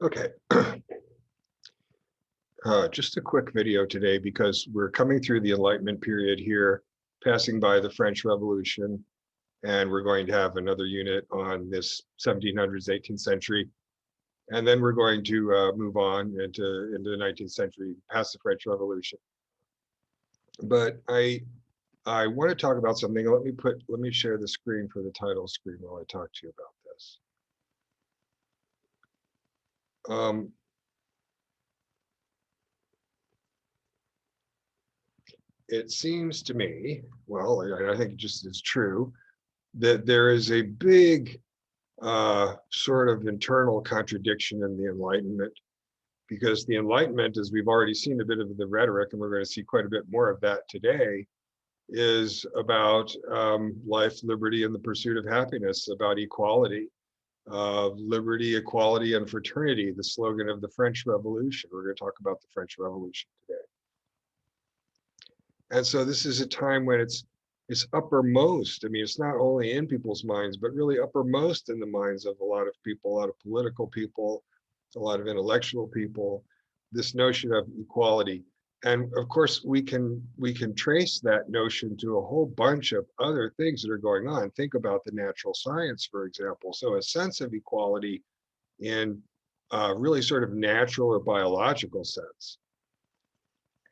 Okay, just a quick video today because we're coming through the Enlightenment period here, passing by the French Revolution, and we're going to have another unit on this 1700s, 18th century, and then we're going to move on into the 19th century, past the French Revolution. But I want to talk about something. Let me share the screen for the title screen while I talk to you about this. It seems to me, well, I think it just is true, that there is a big sort of internal contradiction in the Enlightenment, because the Enlightenment, as we've already seen a bit of the rhetoric, and we're going to see quite a bit more of that today, is about life, liberty, and the pursuit of happiness, about equality, liberty, equality, and fraternity, the slogan of the French Revolution. We're going to talk about the French Revolution today. And so this is a time when it's uppermost. I mean, it's not only in people's minds, but really uppermost in the minds of a lot of people, a lot of political people, a lot of intellectual people, this notion of equality. And of course, we can trace that notion to a whole bunch of other things that are going on. Think about the natural science, for example. So a sense of equality in really sort of natural or biological sense.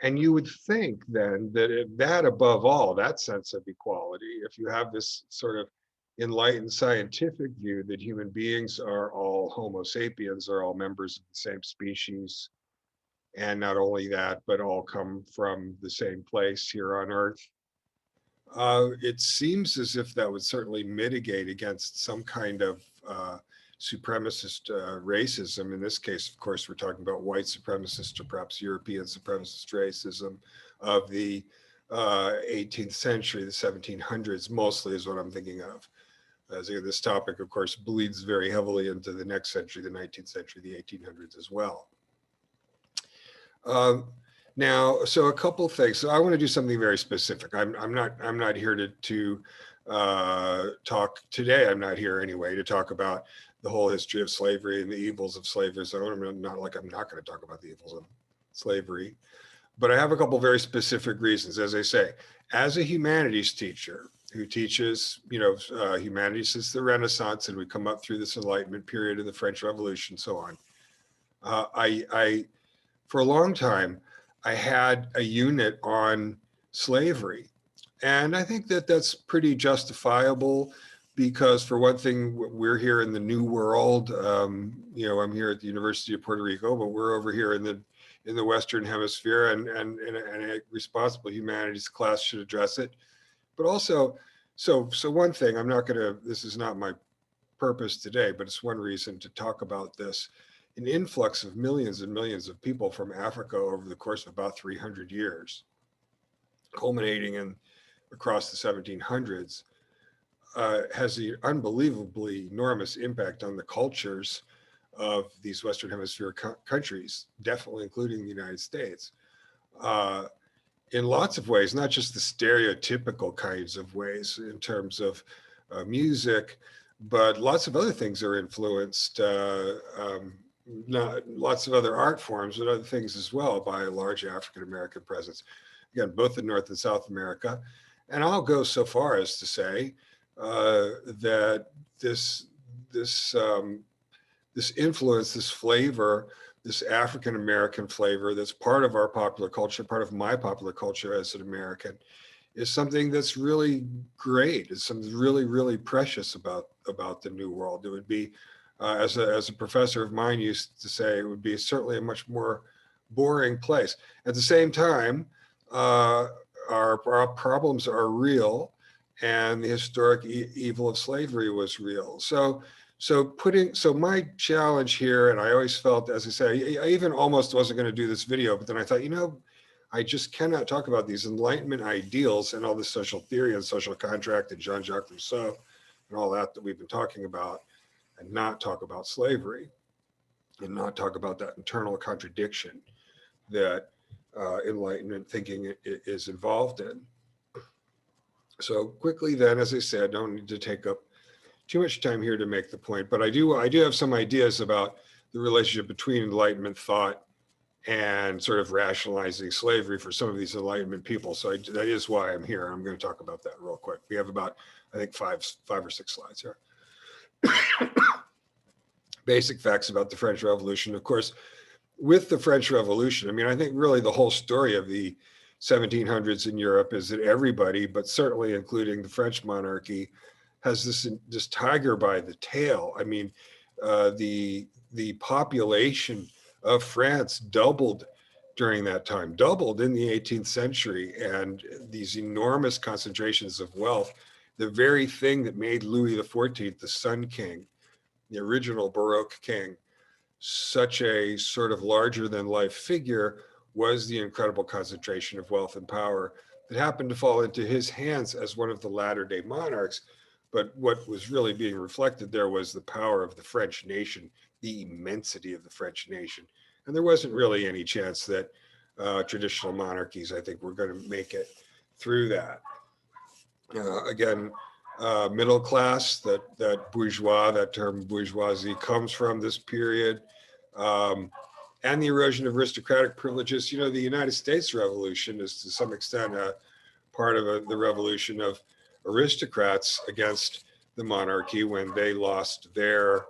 And you would think then that that above all, that sense of equality, if you have this sort of enlightened scientific view that human beings are all Homo sapiens, are all members of the same species, and not only that, but all come from the same place here on Earth, it seems as if that would certainly mitigate against some kind of supremacist racism. In this case, of course, we're talking about white supremacist or perhaps European supremacist racism of the 18th century, the 1700s, mostly is what I'm thinking of. As this topic, of course, bleeds very heavily into the next century, the 19th century, the 1800s as well. Now, so a couple things. So I want to do something very specific. I'm not here to talk today. I'm not here anyway to talk about the whole history of slavery and the evils of slavery. So I'm not going to talk about the evils of slavery, but I have a couple very specific reasons. As I say, as a humanities teacher who teaches, humanities since the Renaissance, and we come up through this Enlightenment period of the French Revolution, so on. I for a long time, I had a unit on slavery. And I think that that's pretty justifiable because, for one thing, we're here in the New World. I'm here at the University of Puerto Rico, but we're over here in the Western Hemisphere, and a responsible humanities class should address it. But also, so one thing, this is not my purpose today, but it's one reason to talk about this. An influx of millions and millions of people from Africa over the course of about 300 years, culminating across the 1700s, has an unbelievably enormous impact on the cultures of these Western Hemisphere countries, definitely including the United States, in lots of ways, not just the stereotypical kinds of ways in terms of music, but lots of other things are influenced, lots of other art forms and other things as well by a large African-American presence, again, both in North and South America. And I'll go so far as to say that this influence, this flavor, this African-American flavor that's part of our popular culture, part of my popular culture as an American, is something that's really great. It's something really, really precious about the New World. It would be, as a professor of mine used to say, it would be certainly a much more boring place. At the same time, our problems are real, and the historic evil of slavery was real. So my challenge here, and I always felt, as I say, I even almost wasn't going to do this video, but then I thought, I just cannot talk about these Enlightenment ideals and all this social theory and social contract and Jean-Jacques Rousseau and all that we've been talking about, and not talk about slavery, and not talk about that internal contradiction that Enlightenment thinking is involved in. So quickly then, as I said, I don't need to take up too much time here to make the point, but I do have some ideas about the relationship between Enlightenment thought and sort of rationalizing slavery for some of these Enlightenment people. So that is why I'm here. I'm going to talk about that real quick. We have about, I think, five or six slides here. Basic facts about the French Revolution. Of course, with the French Revolution, I mean, I think really the whole story of the 1700s in Europe is that everybody, but certainly including the French monarchy, has this tiger by the tail. I mean, the population of France doubled during that time, doubled in the 18th century, and these enormous concentrations of wealth, the very thing that made Louis XIV the Sun King, the original Baroque king, such a sort of larger than life figure, was the incredible concentration of wealth and power that happened to fall into his hands as one of the latter-day monarchs. But what was really being reflected there was the power of the French nation, the immensity of the French nation. And there wasn't really any chance that traditional monarchies, I think, were going to make it through that. Again, middle class, that bourgeois, that term bourgeoisie comes from this period. And the erosion of aristocratic privileges. You know, the United States Revolution is to some extent a part of the revolution of aristocrats against the monarchy when they lost their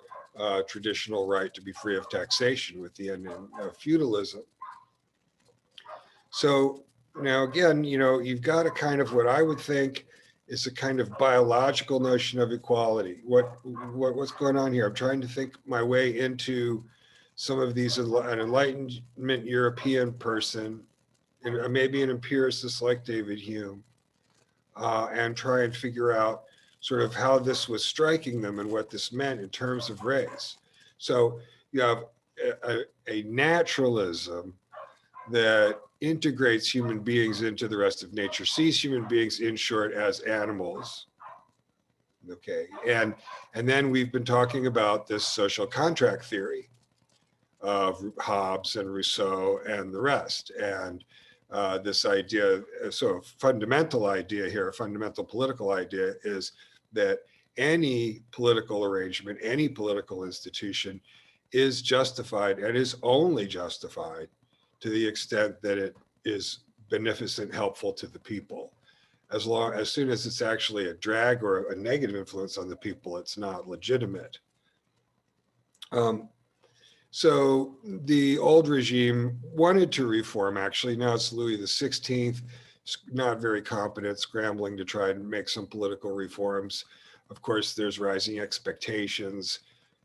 traditional right to be free of taxation with the end of feudalism. So now again, you know, you've got a kind of what I would think is a kind of biological notion of equality. What's going on here? I'm trying to think my way into some of these, an Enlightenment European person, and maybe an empiricist like David Hume, and try and figure out sort of how this was striking them and what this meant in terms of race. So you have a naturalism that integrates human beings into the rest of nature, sees human beings, in short, as animals. Okay, and then we've been talking about this social contract theory of Hobbes and Rousseau and the rest. And this idea, so a fundamental idea here, a fundamental political idea, is that any political arrangement, any political institution is justified and is only justified to the extent that it is beneficent, helpful to the people. As soon as it's actually a drag or a negative influence on the people, it's not legitimate. So the old regime wanted to reform, actually. Now it's Louis XVI, not very competent, scrambling to try and make some political reforms. Of course, there's rising expectations.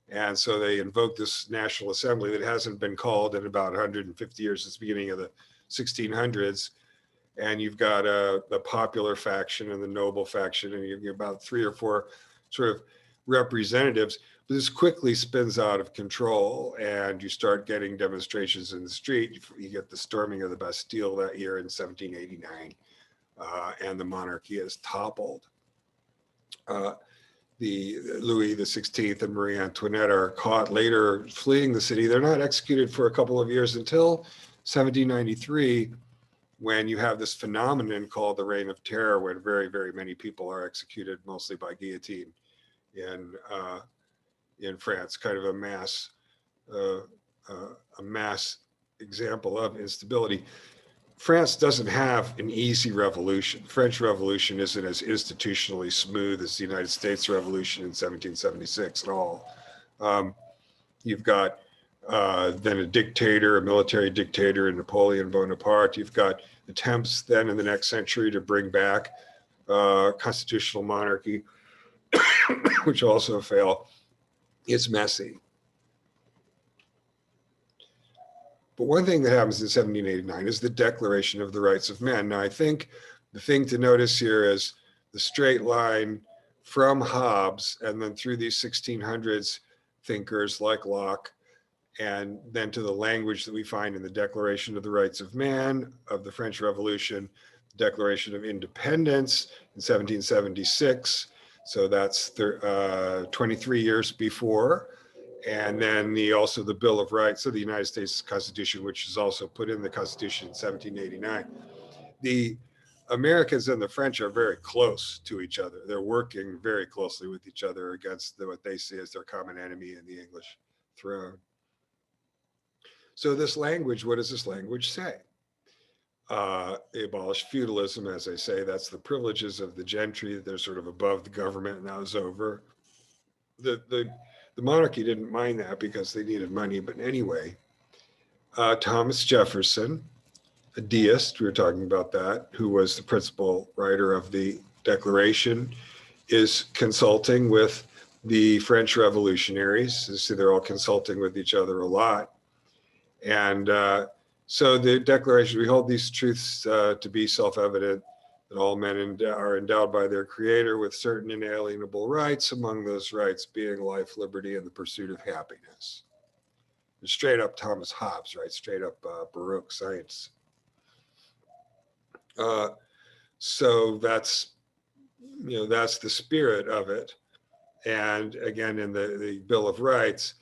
And so they invoke this National Assembly that hasn't been called in about 150 years, since the beginning of the 1600s. And you've got the popular faction and the noble faction, and you've got about 3 or 4 sort of representatives. But this quickly spins out of control, and you start getting demonstrations in the street. You get the storming of the Bastille that year in 1789, and the monarchy is toppled. The Louis XVI and Marie Antoinette are caught later fleeing the city. They're not executed for a couple of years until 1793, when you have this phenomenon called the Reign of Terror, when very, very many people are executed, mostly by guillotine in France, kind of a mass example of instability. France doesn't have an easy revolution. French Revolution isn't as institutionally smooth as the United States Revolution in 1776 at all. You've got then a dictator, a military dictator, Napoleon Bonaparte. You've got attempts then in the next century to bring back constitutional monarchy, which also fail. It's messy. But one thing that happens in 1789 is the Declaration of the Rights of Man. Now, I think the thing to notice here is the straight line from Hobbes and then through these 1600s thinkers like Locke, and then to the language that we find in the Declaration of the Rights of Man of the French Revolution, Declaration of Independence in 1776. So that's 23 years before. And then also the Bill of Rights of the United States Constitution, which is also put in the Constitution in 1789. The Americans and the French are very close to each other. They're working very closely with each other against what they see as their common enemy in the English throne. So this language, what does this language say? They abolished feudalism, as I say, that's the privileges of the gentry. They're sort of above the government, and that was over. The monarchy didn't mind that because they needed money, but anyway, Thomas Jefferson, a deist, we were talking about that, who was the principal writer of the Declaration, is consulting with the French revolutionaries. You see, they're all consulting with each other a lot. And so the Declaration, we hold these truths to be self-evident, that all men are endowed by their Creator with certain inalienable rights, among those rights being life, liberty, and the pursuit of happiness. It's straight up Thomas Hobbes, right? Straight up Baroque science. So that's, that's the spirit of it. And again, in the Bill of Rights,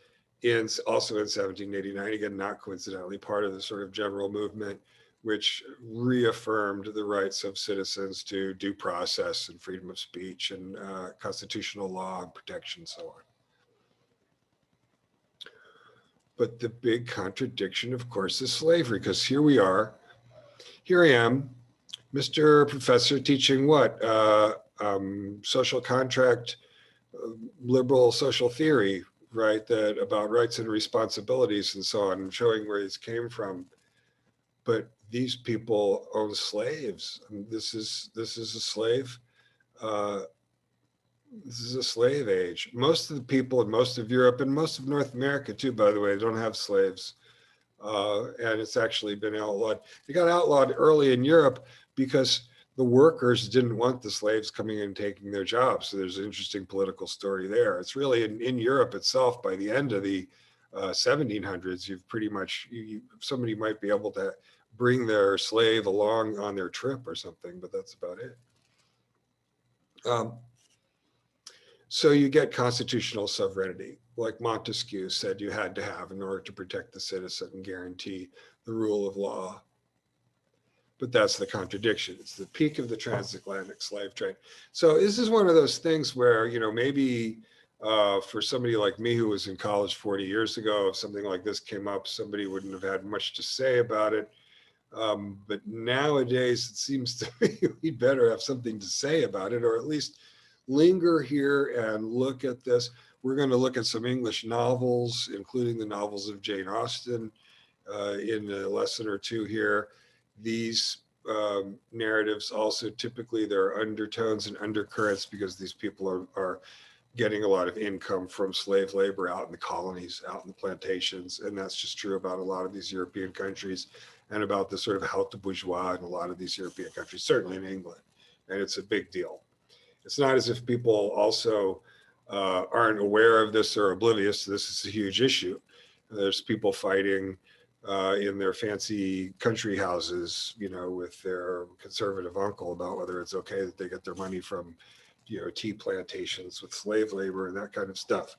also in 1789, again, not coincidentally, part of the sort of general movement, which reaffirmed the rights of citizens to due process and freedom of speech and constitutional law and protection, so on. But the big contradiction, of course, is slavery, because here I am, Mr. Professor, teaching what? Social contract, liberal social theory, right? That about rights and responsibilities and so on, showing where these came from. But these people own slaves. And this is a slave. This is a slave age. Most of the people in most of Europe and most of North America too, by the way, don't have slaves. And it's actually been outlawed. It got outlawed early in Europe because the workers didn't want the slaves coming in and taking their jobs. So there's an interesting political story there. It's really in Europe itself, by the end of the 1700s, you've pretty much, somebody might be able to bring their slave along on their trip or something, but that's about it. So you get constitutional sovereignty, like Montesquieu said you had to have in order to protect the citizen and guarantee the rule of law. But that's the contradiction. It's the peak of the transatlantic slave trade. So this is one of those things where, maybe for somebody like me who was in college 40 years ago, if something like this came up, somebody wouldn't have had much to say about it. But nowadays, it seems to me we'd better have something to say about it, or at least linger here and look at this. We're going to look at some English novels, including the novels of Jane Austen, in a lesson or two here. These narratives also, typically there are undertones and undercurrents because these people are getting a lot of income from slave labor out in the colonies, out in the plantations. And that's just true about a lot of these European countries and about the sort of haute bourgeois in a lot of these European countries, certainly in England. And it's a big deal. It's not as if people also aren't aware of this or oblivious. This is a huge issue. There's people fighting in their fancy country houses, with their conservative uncle about whether it's okay that they get their money from, tea plantations with slave labor and that kind of stuff.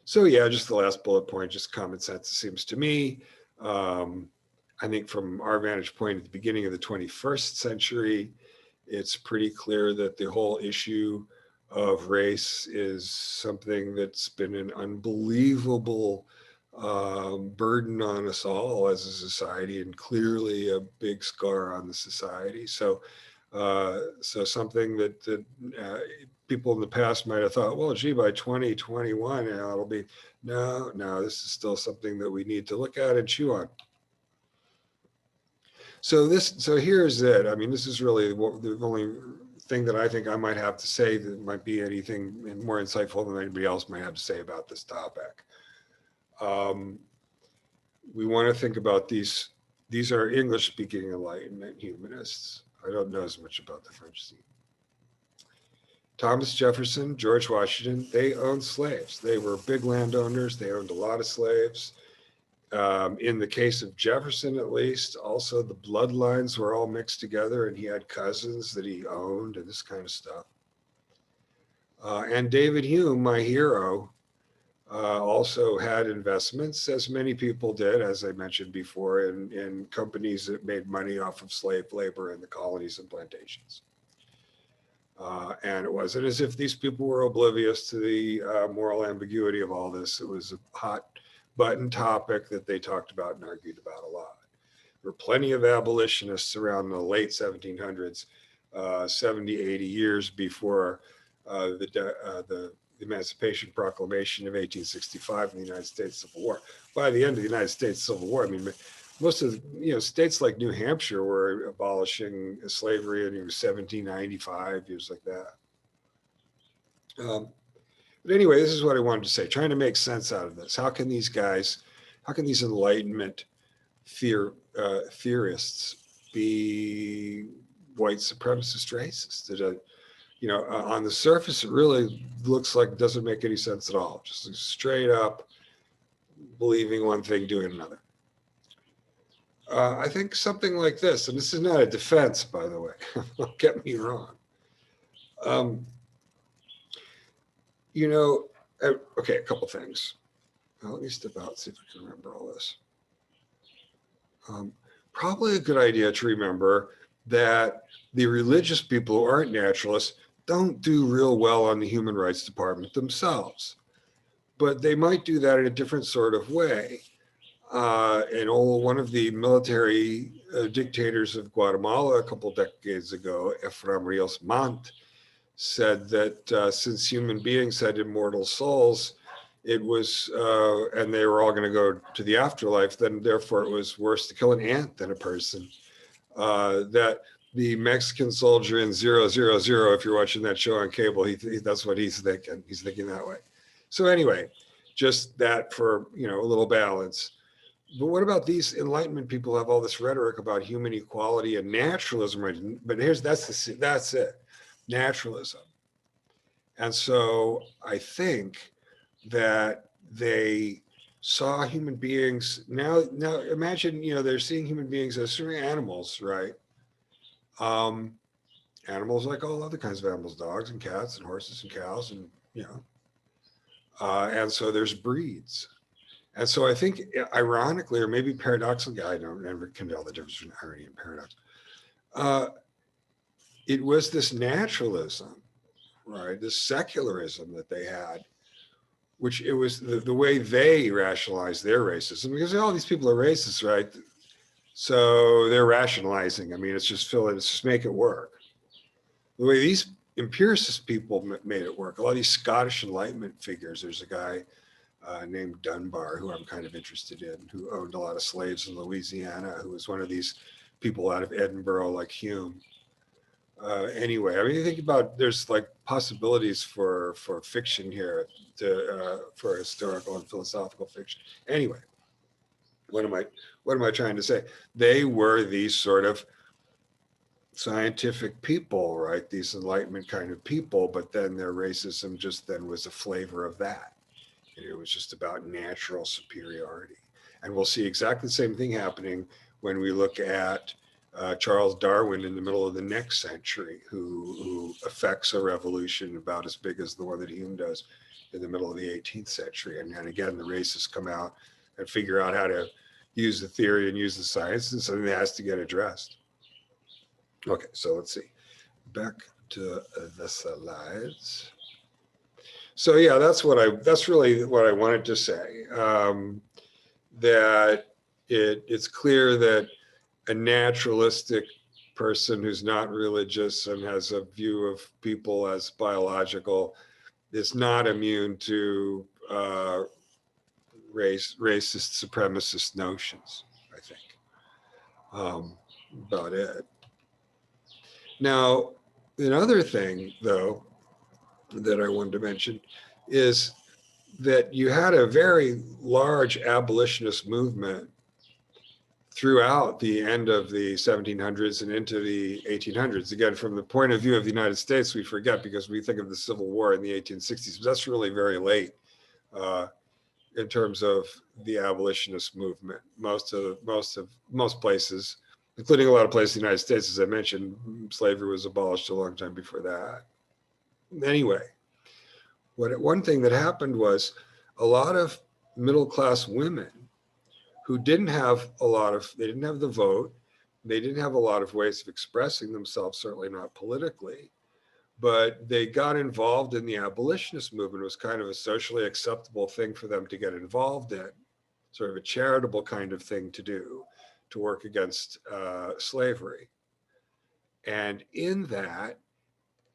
So yeah, just the last bullet point, just common sense, it seems to me. I think from our vantage point at the beginning of the 21st century, it's pretty clear that the whole issue of race is something that's been an unbelievable burden on us all as a society, and clearly a big scar on the society. So something that people in the past might have thought, well, gee, by 2021, it'll be, no, this is still something that we need to look at and chew on. So here's it. I mean, this is really the only thing that I think I might have to say that might be anything more insightful than anybody else might have to say about this topic. We want to think about these. These are English-speaking Enlightenment humanists. I don't know as much about the French scene. Thomas Jefferson, George Washington, they owned slaves. They were big landowners. They owned a lot of slaves. In the case of Jefferson, at least, also the bloodlines were all mixed together, and he had cousins that he owned and this kind of stuff. And David Hume, my hero, also had investments, as many people did, as I mentioned before, in companies that made money off of slave labor in the colonies and plantations. And it wasn't as if these people were oblivious to the moral ambiguity of all this. It was a hot button topic that they talked about and argued about a lot. There were plenty of abolitionists around the late 1700s, 70, 80 years before the Emancipation Proclamation of 1865 in the United States Civil War. By the end of the United States Civil War, I mean, most of states like New Hampshire were abolishing slavery in 1795, years like that. But anyway, this is what I wanted to say, trying to make sense out of this. How can these Enlightenment theorists be white supremacist racists? On the surface, it really looks like it doesn't make any sense at all. Just straight up believing one thing, doing another. I think something like this, and this is not a defense, by the way, don't get me wrong. Okay, a couple things. Let me step out and see if I can remember all this. Probably a good idea to remember that the religious people who aren't naturalists don't do real well on the Human Rights Department themselves, but they might do that in a different sort of way. One of the military dictators of Guatemala a couple decades ago, Ephraim Rios Montt, said that since human beings had immortal souls, it was, and they were all going to go to the afterlife, then therefore it was worse to kill an ant than a person. That the Mexican soldier in 000, if you're watching that show on cable, that's what he's thinking. He's thinking that way. So anyway, just that for, a little balance. But what about these Enlightenment people who have all this rhetoric about human equality and naturalism? Right? But that's it, naturalism. And so I think that they saw human beings. Now imagine, they're seeing human beings as animals, right? Animals like all other kinds of animals, dogs and cats and horses and cows, and and so there's breeds. And so I think, ironically, or maybe paradoxically, I never can tell the difference between irony and paradox. It was this naturalism, right? This secularism that they had, which it was the way they rationalized their racism, because all these people are racist, right? So they're rationalizing. I mean, it's just make it work. The way these empiricist people made it work, a lot of these Scottish Enlightenment figures, there's a guy named Dunbar, who I'm kind of interested in, who owned a lot of slaves in Louisiana, who was one of these people out of Edinburgh like Hume. Anyway, I mean, you think about, there's like possibilities for fiction here, for historical and philosophical fiction. Anyway, what am I trying to say? They were these sort of scientific people, right? These Enlightenment kind of people, but then their racism just then was a flavor of that. It was just about natural superiority. And we'll see exactly the same thing happening when we look at Charles Darwin in the middle of the next century, who affects a revolution about as big as the one that Hume does in the middle of the 18th century. And again, the racists come out and figure out how to use the theory and use the science, and something that has to get addressed. Okay, so let's see. Back to the slides. So yeah, that's really what I wanted to say. That it's clear that a naturalistic person who's not religious and has a view of people as biological is not immune to racist supremacist notions, I think. About it. Now, another thing, though, that I wanted to mention is that you had a very large abolitionist movement throughout the end of the 1700s and into the 1800s. Again, from the point of view of the United States, we forget because we think of the Civil War in the 1860s, but that's really very late in terms of the abolitionist movement. Most places, including a lot of places in the United States, as I mentioned, slavery was abolished a long time before that. Anyway, one thing that happened was a lot of middle-class women who didn't have they didn't have the vote, they didn't have a lot of ways of expressing themselves, certainly not politically, but they got involved in the abolitionist movement. It was kind of a socially acceptable thing for them to get involved in. sort of a charitable kind of thing to do, to work against slavery. And in that,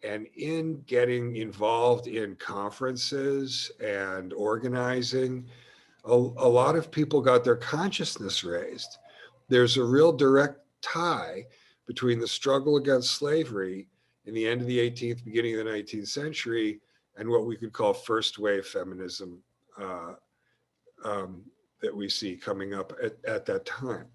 and in getting involved in conferences and organizing, a lot of people got their consciousness raised. There's a real direct tie between the struggle against slavery in the end of the 18th, beginning of the 19th century, and what we could call first wave feminism that we see coming up at that time.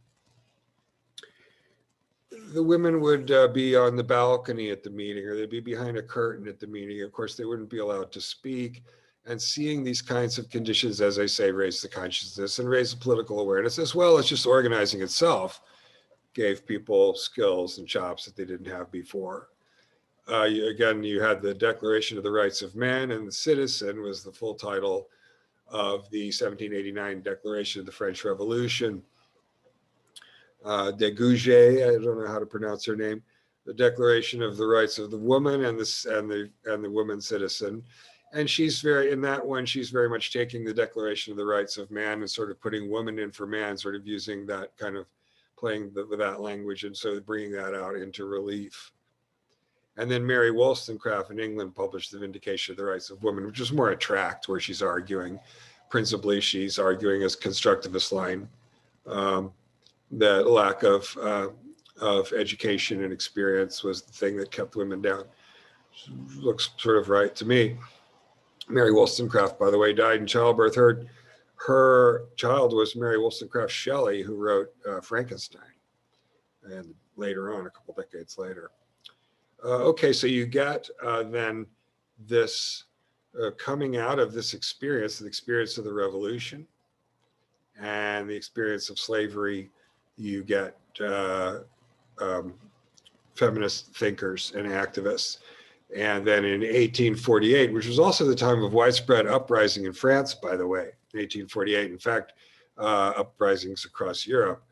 The women would be on the balcony at the meeting, or they'd be behind a curtain at the meeting. Of course, they wouldn't be allowed to speak. And seeing these kinds of conditions, as I say, raise the consciousness and raise the political awareness, as well as just organizing itself, gave people skills and chops that they didn't have before. Again, you had the Declaration of the Rights of Man and the Citizen was the full title of the 1789 Declaration of the French Revolution. De Gouget, I don't know how to pronounce her name, the Declaration of the Rights of the Woman and the Woman Citizen. And she's very, in that one, she's very much taking the Declaration of the Rights of Man and sort of putting woman in for man, sort of using that kind of, playing with that language and so bringing that out into relief. And then Mary Wollstonecraft in England published The Vindication of the Rights of Women, which is more a tract where she's arguing, principally she's arguing as constructivist line, that lack of education and experience was the thing that kept women down. Looks sort of right to me. Mary Wollstonecraft, by the way, died in childbirth. Her child was Mary Wollstonecraft Shelley, who wrote Frankenstein, and later on, a couple decades later. Okay, so you get then this coming out of this experience, the experience of the revolution and the experience of slavery, you get feminist thinkers and activists. And then in 1848, which was also the time of widespread uprising in France, by the way, in 1848, in fact, uprisings across Europe,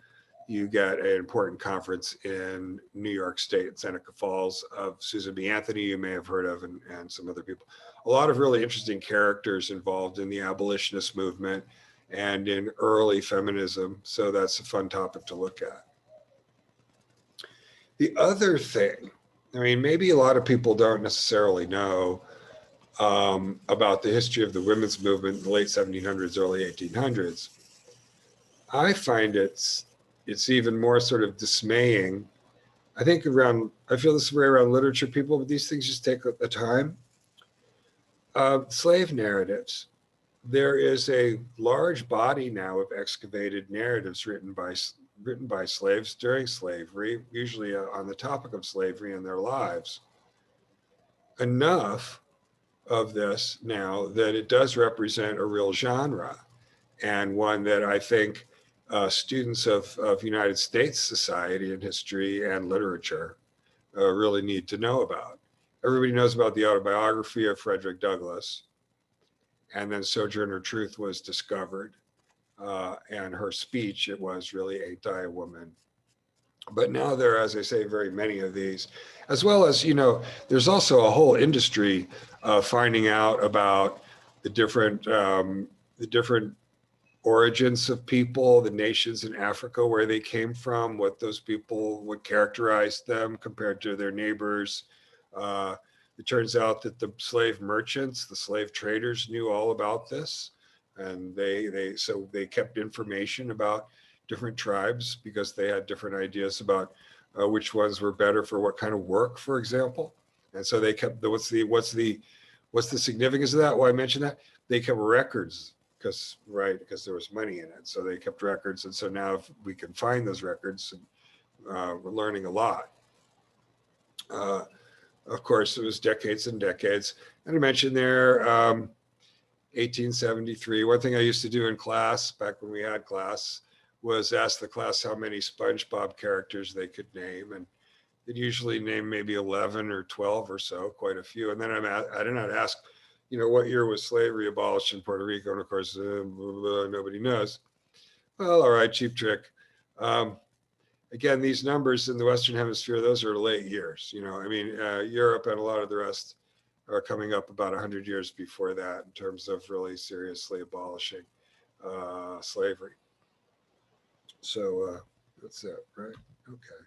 you get an important conference in New York State, Seneca Falls, of Susan B. Anthony, you may have heard of, and some other people. A lot of really interesting characters involved in the abolitionist movement and in early feminism. So that's a fun topic to look at. The other thing, I mean, maybe a lot of people don't necessarily know about the history of the women's movement in the late 1700s, early 1800s. I find it's even more sort of dismaying. I think I feel this way around literature people, but these things just take a time. Slave narratives. There is a large body now of excavated narratives written by slaves during slavery, usually on the topic of slavery and their lives. Enough of this now that it does represent a real genre, and one that I think students of United States society and history and literature really need to know about. Everybody knows about the autobiography of Frederick Douglass, and then Sojourner Truth was discovered, and her speech, it was really Ain't I a Woman. But now there are, as I say, very many of these, as well as, you know, there's also a whole industry finding out about the different origins of people, the nations in Africa where they came from, what those people would characterize them compared to their neighbors. It turns out that the slave merchants, the slave traders knew all about this. And so they kept information about different tribes because they had different ideas about which ones were better for what kind of work, for example. And so they kept what's the significance of that? Well, I mentioned that they kept records because there was money in it. So they kept records. And so now if we can find those records, we're learning a lot. Of course, it was decades and decades. And I mentioned there, 1873, one thing I used to do in class, back when we had class, was ask the class how many SpongeBob characters they could name. And they'd usually name maybe 11 or 12 or so, quite a few. And then I did not ask, you know, what year was slavery abolished in Puerto Rico? And of course, nobody knows. Well, all right, cheap trick. Again, these numbers in the Western Hemisphere, those are late years. You know, I mean, Europe and a lot of the rest are coming up about 100 years before that in terms of really seriously abolishing. slavery. So that's it, right? Okay.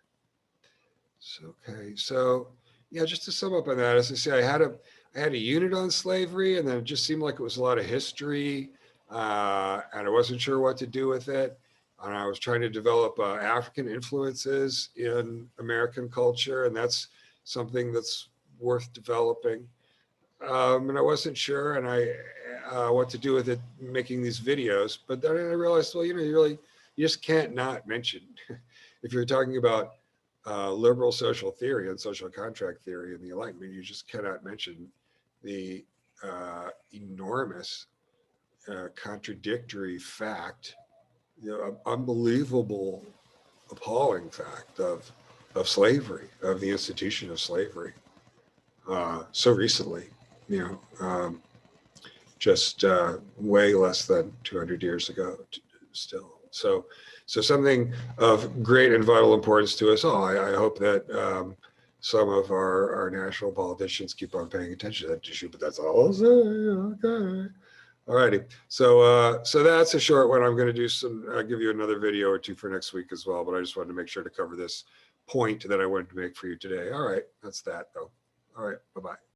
So yeah, just to sum up on that, as I say, I had a unit on slavery, and then it just seemed like it was a lot of history, and I wasn't sure what to do with it. And I was trying to develop African influences in American culture, and that's something that's worth developing. And I wasn't sure, and what to do with it, making these videos. But then I realized, well, you just can't not mention if you're talking about liberal social theory and social contract theory and the Enlightenment, you just cannot mention the enormous contradictory fact, unbelievable, appalling fact of slavery, of the institution of slavery, so recently, just way less than 200 years ago still. So something of great and vital importance to us all. I hope that some of our national politicians keep on paying attention to that issue, but that's all I'll say. Okay. All righty. So that's a short one. I'm going to do I'll give you another video or two for next week as well, but I just wanted to make sure to cover this point that I wanted to make for you today. All right. That's that though. All right. Bye-bye.